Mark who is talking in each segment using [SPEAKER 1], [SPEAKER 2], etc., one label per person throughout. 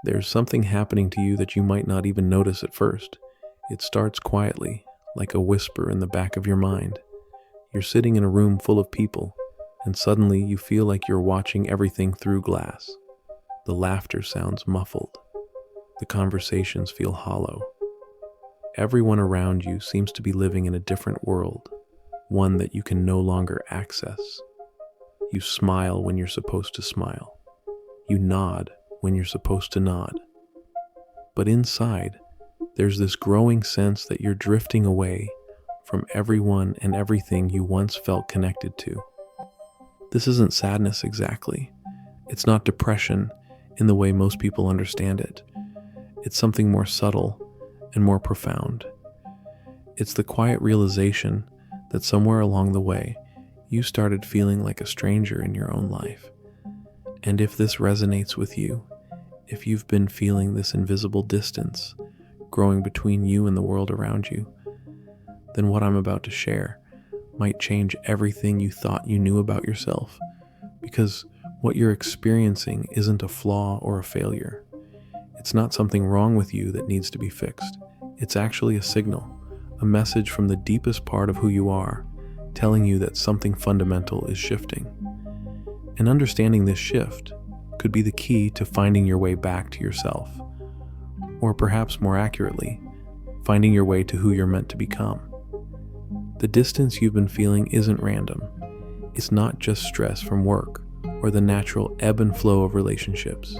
[SPEAKER 1] There's something happening to you that you might not even notice at first. It starts quietly, like a whisper in the back of your mind. You're sitting in a room full of people, and suddenly you feel like you're watching everything through glass. The laughter sounds muffled. The conversations feel hollow. Everyone around you seems to be living in a different world, one that you can no longer access. You smile when you're supposed to smile. You nod when you're supposed to nod. But inside, there's this growing sense that you're drifting away from everyone and everything you once felt connected to. This isn't sadness exactly. It's not depression in the way most people understand it. It's something more subtle and more profound. It's the quiet realization that somewhere along the way, you started feeling like a stranger in your own life. And if this resonates with you, if you've been feeling this invisible distance growing between you and the world around you, then what I'm about to share might change everything you thought you knew about yourself, because what you're experiencing isn't a flaw or a failure. It's not something wrong with you that needs to be fixed. It's actually a signal, a message from the deepest part of who you are, telling you that something fundamental is shifting. And understanding this shift could be the key to finding your way back to yourself, or perhaps more accurately, finding your way to who you're meant to become. The distance you've been feeling isn't random. It's not just stress from work or the natural ebb and flow of relationships.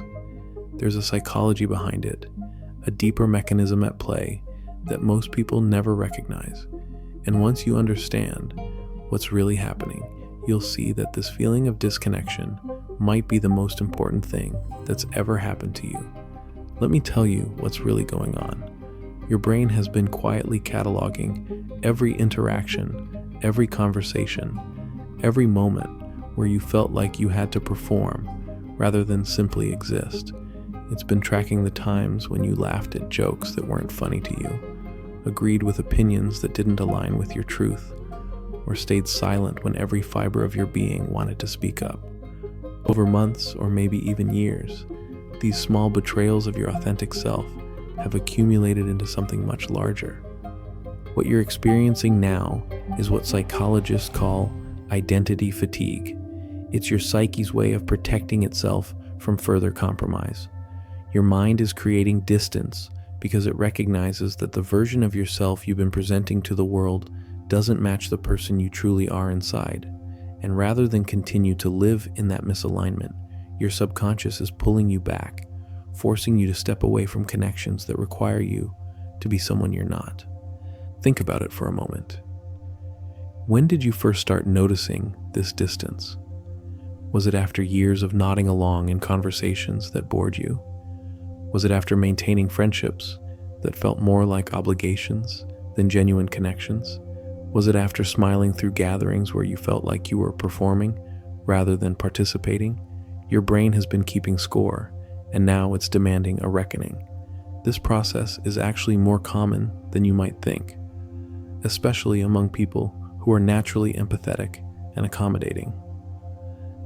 [SPEAKER 1] There's a psychology behind it, a deeper mechanism at play that most people never recognize. And once you understand what's really happening, you'll see that this feeling of disconnection might be the most important thing that's ever happened to you. Let me tell you what's really going on. Your brain has been quietly cataloging every interaction, every conversation, every moment where you felt like you had to perform rather than simply exist. It's been tracking the times when you laughed at jokes that weren't funny to you, agreed with opinions that didn't align with your truth, or stayed silent when every fiber of your being wanted to speak up. Over months or maybe even years, these small betrayals of your authentic self have accumulated into something much larger. What you're experiencing now is what psychologists call identity fatigue. It's your psyche's way of protecting itself from further compromise. Your mind is creating distance because it recognizes that the version of yourself you've been presenting to the world doesn't match the person you truly are inside. And rather than continue to live in that misalignment, your subconscious is pulling you back, forcing you to step away from connections that require you to be someone you're not. Think about it for a moment. When did you first start noticing this distance? Was it after years of nodding along in conversations that bored you? Was it after maintaining friendships that felt more like obligations than genuine connections? Was it after smiling through gatherings where you felt like you were performing rather than participating? Your brain has been keeping score, and now it's demanding a reckoning. This process is actually more common than you might think, especially among people who are naturally empathetic and accommodating.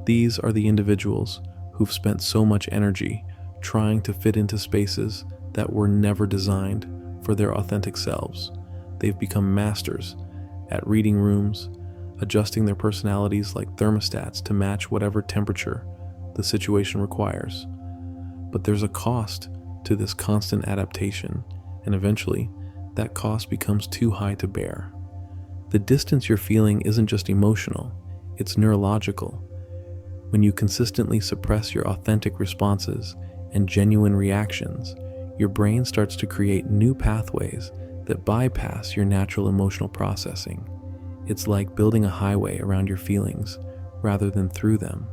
[SPEAKER 1] These are the individuals who've spent so much energy trying to fit into spaces that were never designed for their authentic selves. They've become masters at reading rooms, adjusting their personalities like thermostats to match whatever temperature the situation requires. But there's a cost to this constant adaptation, and eventually, that cost becomes too high to bear. The distance you're feeling isn't just emotional, it's neurological. When you consistently suppress your authentic responses and genuine reactions, your brain starts to create new pathways that bypass your natural emotional processing. It's like building a highway around your feelings rather than through them.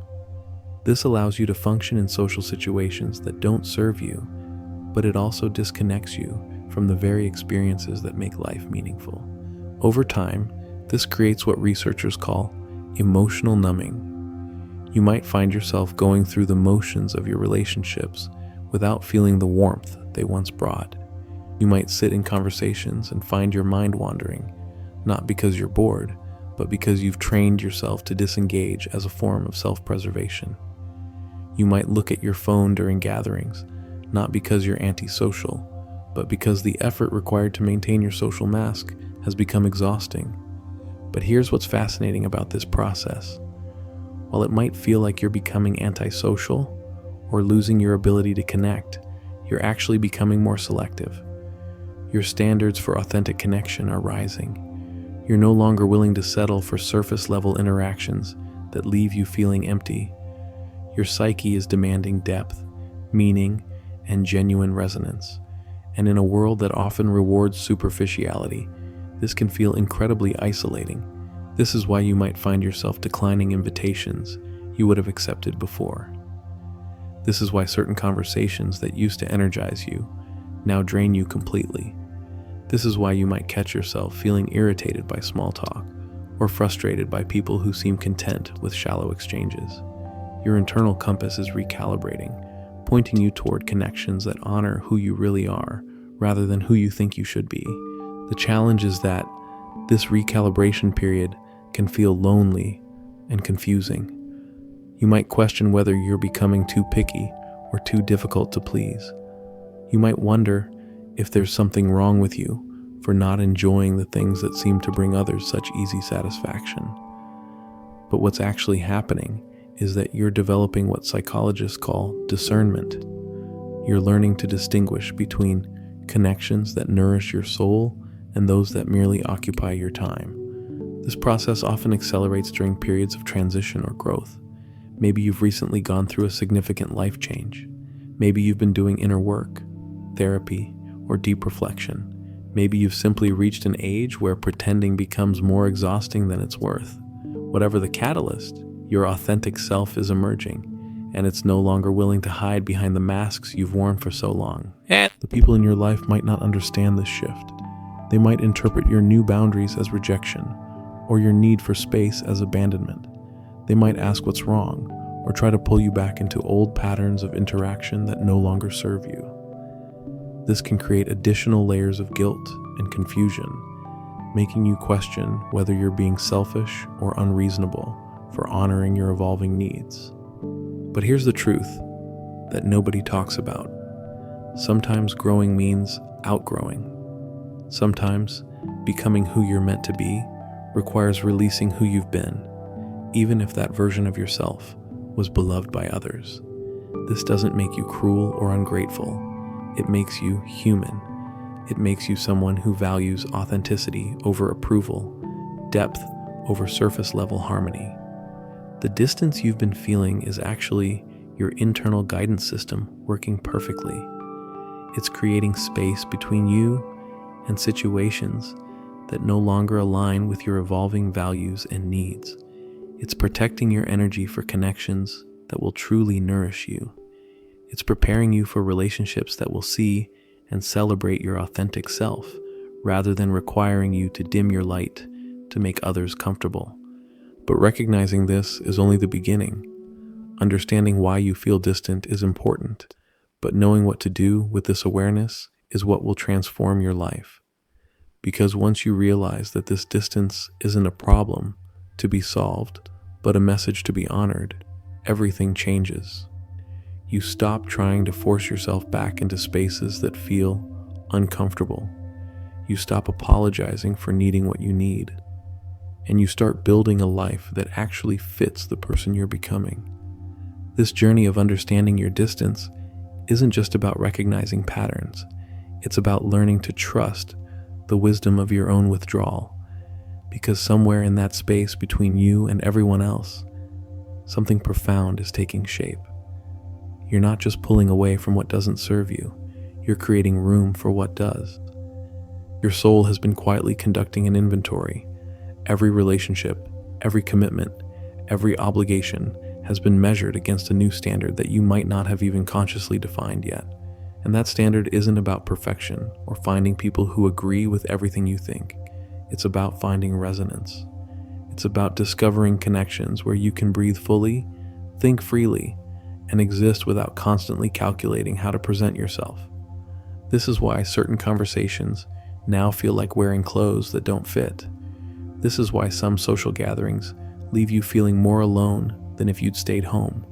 [SPEAKER 1] This allows you to function in social situations that don't serve you, but it also disconnects you from the very experiences that make life meaningful. Over time, this creates what researchers call emotional numbing. You might find yourself going through the motions of your relationships without feeling the warmth they once brought. You might sit in conversations and find your mind wandering, not because you're bored, but because you've trained yourself to disengage as a form of self-preservation. You might look at your phone during gatherings, not because you're antisocial, but because the effort required to maintain your social mask has become exhausting. But here's what's fascinating about this process. While it might feel like you're becoming antisocial or losing your ability to connect, you're actually becoming more selective. Your standards for authentic connection are rising. You're no longer willing to settle for surface-level interactions that leave you feeling empty. Your psyche is demanding depth, meaning, and genuine resonance. And in a world that often rewards superficiality, this can feel incredibly isolating. This is why you might find yourself declining invitations you would have accepted before. This is why certain conversations that used to energize you now drain you completely. This is why you might catch yourself feeling irritated by small talk or frustrated by people who seem content with shallow exchanges. Your internal compass is recalibrating, pointing you toward connections that honor who you really are rather than who you think you should be. The challenge is that this recalibration period can feel lonely and confusing. You might question whether you're becoming too picky or too difficult to please. You might wonder if there's something wrong with you for not enjoying the things that seem to bring others such easy satisfaction. But what's actually happening is that you're developing what psychologists call discernment. You're learning to distinguish between connections that nourish your soul and those that merely occupy your time. This process often accelerates during periods of transition or growth. Maybe you've recently gone through a significant life change. Maybe you've been doing inner work, therapy, or deep reflection. Maybe you've simply reached an age where pretending becomes more exhausting than it's worth. Whatever the catalyst, your authentic self is emerging, and it's no longer willing to hide behind the masks you've worn for so long. The people in your life might not understand this shift. They might interpret your new boundaries as rejection, or your need for space as abandonment. They might ask what's wrong, or try to pull you back into old patterns of interaction that no longer serve you. This can create additional layers of guilt and confusion, making you question whether you're being selfish or unreasonable for honoring your evolving needs. But here's the truth that nobody talks about. Sometimes growing means outgrowing. Sometimes becoming who you're meant to be requires releasing who you've been, even if that version of yourself was beloved by others. This doesn't make you cruel or ungrateful. It makes you human. It makes you someone who values authenticity over approval, depth over surface-level harmony. The distance you've been feeling is actually your internal guidance system working perfectly. It's creating space between you and situations that no longer align with your evolving values and needs. It's protecting your energy for connections that will truly nourish you. It's preparing you for relationships that will see and celebrate your authentic self, rather than requiring you to dim your light to make others comfortable. But recognizing this is only the beginning. Understanding why you feel distant is important, but knowing what to do with this awareness is what will transform your life. Because once you realize that this distance isn't a problem to be solved, but a message to be honored, everything changes. You stop trying to force yourself back into spaces that feel uncomfortable. You stop apologizing for needing what you need. And you start building a life that actually fits the person you're becoming. This journey of understanding your distance isn't just about recognizing patterns. It's about learning to trust the wisdom of your own withdrawal. Because somewhere in that space between you and everyone else, something profound is taking shape. You're not just pulling away from what doesn't serve you, you're creating room for what does. Your soul has been quietly conducting an inventory. Every relationship, every commitment, every obligation has been measured against a new standard that you might not have even consciously defined yet. And that standard isn't about perfection or finding people who agree with everything you think. It's about finding resonance. It's about discovering connections where you can breathe fully, think freely, and exist without constantly calculating how to present yourself. This is why certain conversations now feel like wearing clothes that don't fit. This is why some social gatherings leave you feeling more alone than if you'd stayed home.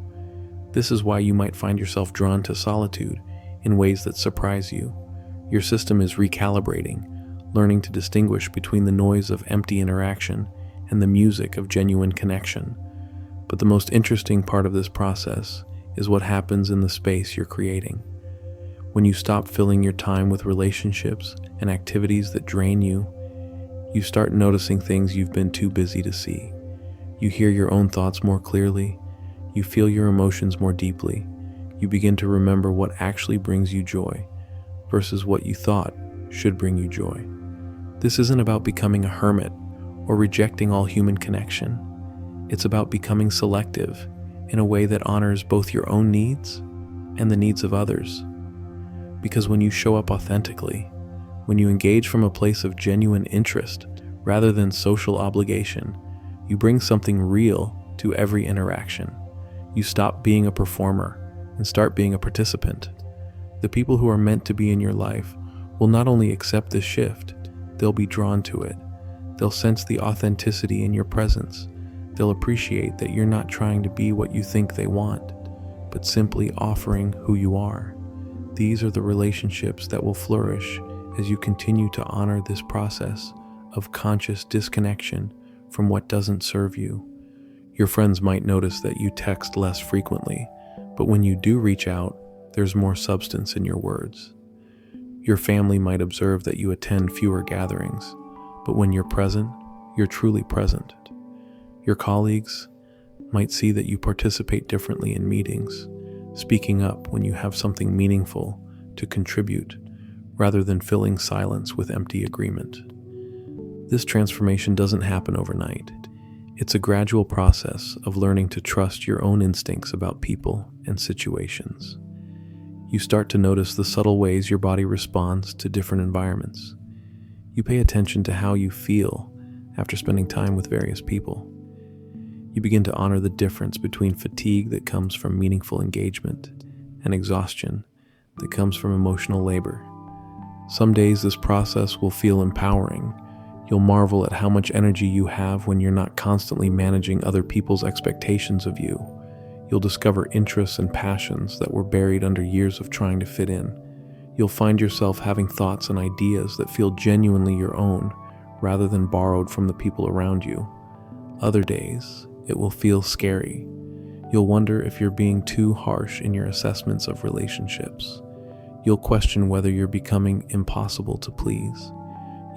[SPEAKER 1] This is why you might find yourself drawn to solitude in ways that surprise you. Your system is recalibrating, learning to distinguish between the noise of empty interaction and the music of genuine connection. But the most interesting part of this process is what happens in the space you're creating. When you stop filling your time with relationships and activities that drain you, you start noticing things you've been too busy to see. You hear your own thoughts more clearly. You feel your emotions more deeply. You begin to remember what actually brings you joy versus what you thought should bring you joy. This isn't about becoming a hermit or rejecting all human connection. It's about becoming selective in a way that honors both your own needs and the needs of others. Because when you show up authentically, when you engage from a place of genuine interest rather than social obligation, you bring something real to every interaction. You stop being a performer and start being a participant. The people who are meant to be in your life will not only accept this shift, they'll be drawn to it. They'll sense the authenticity in your presence. They'll appreciate that you're not trying to be what you think they want, but simply offering who you are. These are the relationships that will flourish as you continue to honor this process of conscious disconnection from what doesn't serve you. Your friends might notice that you text less frequently, but when you do reach out, there's more substance in your words. Your family might observe that you attend fewer gatherings, but when you're present, you're truly present. Your colleagues might see that you participate differently in meetings, speaking up when you have something meaningful to contribute, rather than filling silence with empty agreement. This transformation doesn't happen overnight. It's a gradual process of learning to trust your own instincts about people and situations. You start to notice the subtle ways your body responds to different environments. You pay attention to how you feel after spending time with various people. You begin to honor the difference between fatigue that comes from meaningful engagement and exhaustion that comes from emotional labor. Some days this process will feel empowering. You'll marvel at how much energy you have when you're not constantly managing other people's expectations of you. You'll discover interests and passions that were buried under years of trying to fit in. You'll find yourself having thoughts and ideas that feel genuinely your own, rather than borrowed from the people around you. Other days, it will feel scary. You'll wonder if you're being too harsh in your assessments of relationships. You'll question whether you're becoming impossible to please.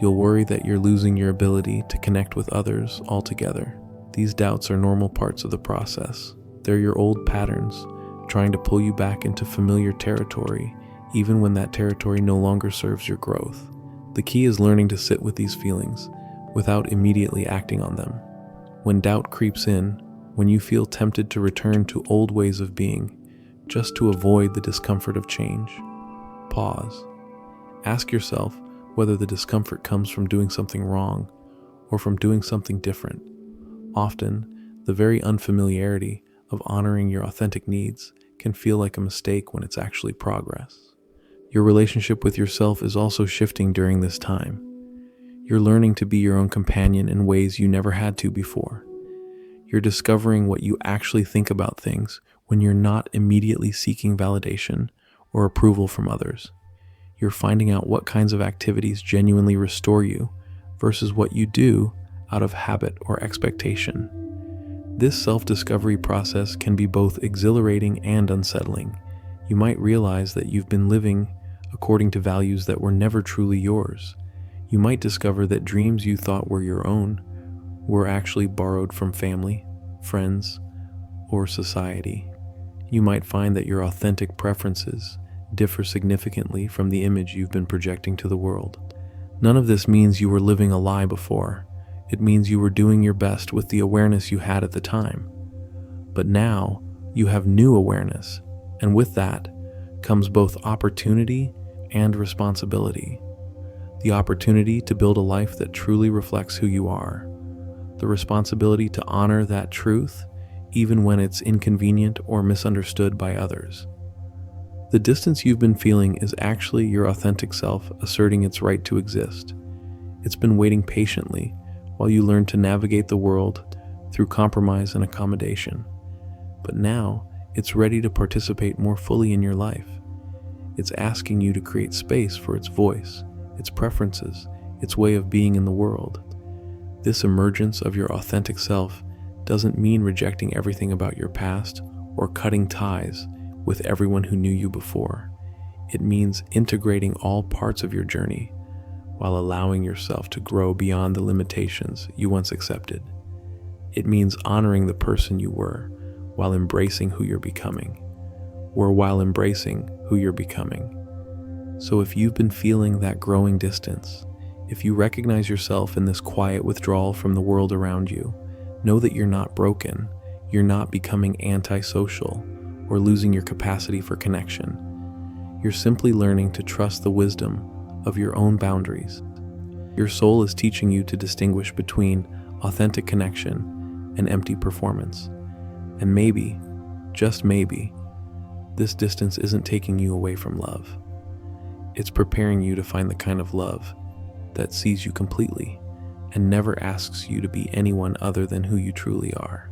[SPEAKER 1] You'll worry that you're losing your ability to connect with others altogether. These doubts are normal parts of the process. They're your old patterns, trying to pull you back into familiar territory, even when that territory no longer serves your growth. The key is learning to sit with these feelings without immediately acting on them. When doubt creeps in, when you feel tempted to return to old ways of being, just to avoid the discomfort of change, pause. Ask yourself whether the discomfort comes from doing something wrong or from doing something different. Often, the very unfamiliarity of honoring your authentic needs can feel like a mistake when it's actually progress. Your relationship with yourself is also shifting during this time. You're learning to be your own companion in ways you never had to before. You're discovering what you actually think about things when you're not immediately seeking validation or approval from others. You're finding out what kinds of activities genuinely restore you versus what you do out of habit or expectation. This self-discovery process can be both exhilarating and unsettling. You might realize that you've been living according to values that were never truly yours. You might discover that dreams you thought were your own were actually borrowed from family, friends, or society. You might find that your authentic preferences differ significantly from the image you've been projecting to the world. None of this means you were living a lie before. It means you were doing your best with the awareness you had at the time. But now you have new awareness, and with that comes both opportunity and responsibility. The opportunity to build a life that truly reflects who you are. The responsibility to honor that truth, even when it's inconvenient or misunderstood by others. The distance you've been feeling is actually your authentic self asserting its right to exist. It's been waiting patiently while you learn to navigate the world through compromise and accommodation. But now, it's ready to participate more fully in your life. It's asking you to create space for its voice, its preferences, its way of being in the world. This emergence of your authentic self doesn't mean rejecting everything about your past or cutting ties with everyone who knew you before. It means integrating all parts of your journey while allowing yourself to grow beyond the limitations you once accepted. It means honoring the person you were while embracing who you're becoming, or while embracing who you're becoming. So if you've been feeling that growing distance, if you recognize yourself in this quiet withdrawal from the world around you, know that you're not broken, you're not becoming antisocial, or losing your capacity for connection. You're simply learning to trust the wisdom of your own boundaries. Your soul is teaching you to distinguish between authentic connection and empty performance. And maybe, just maybe, this distance isn't taking you away from love. It's preparing you to find the kind of love that sees you completely and never asks you to be anyone other than who you truly are.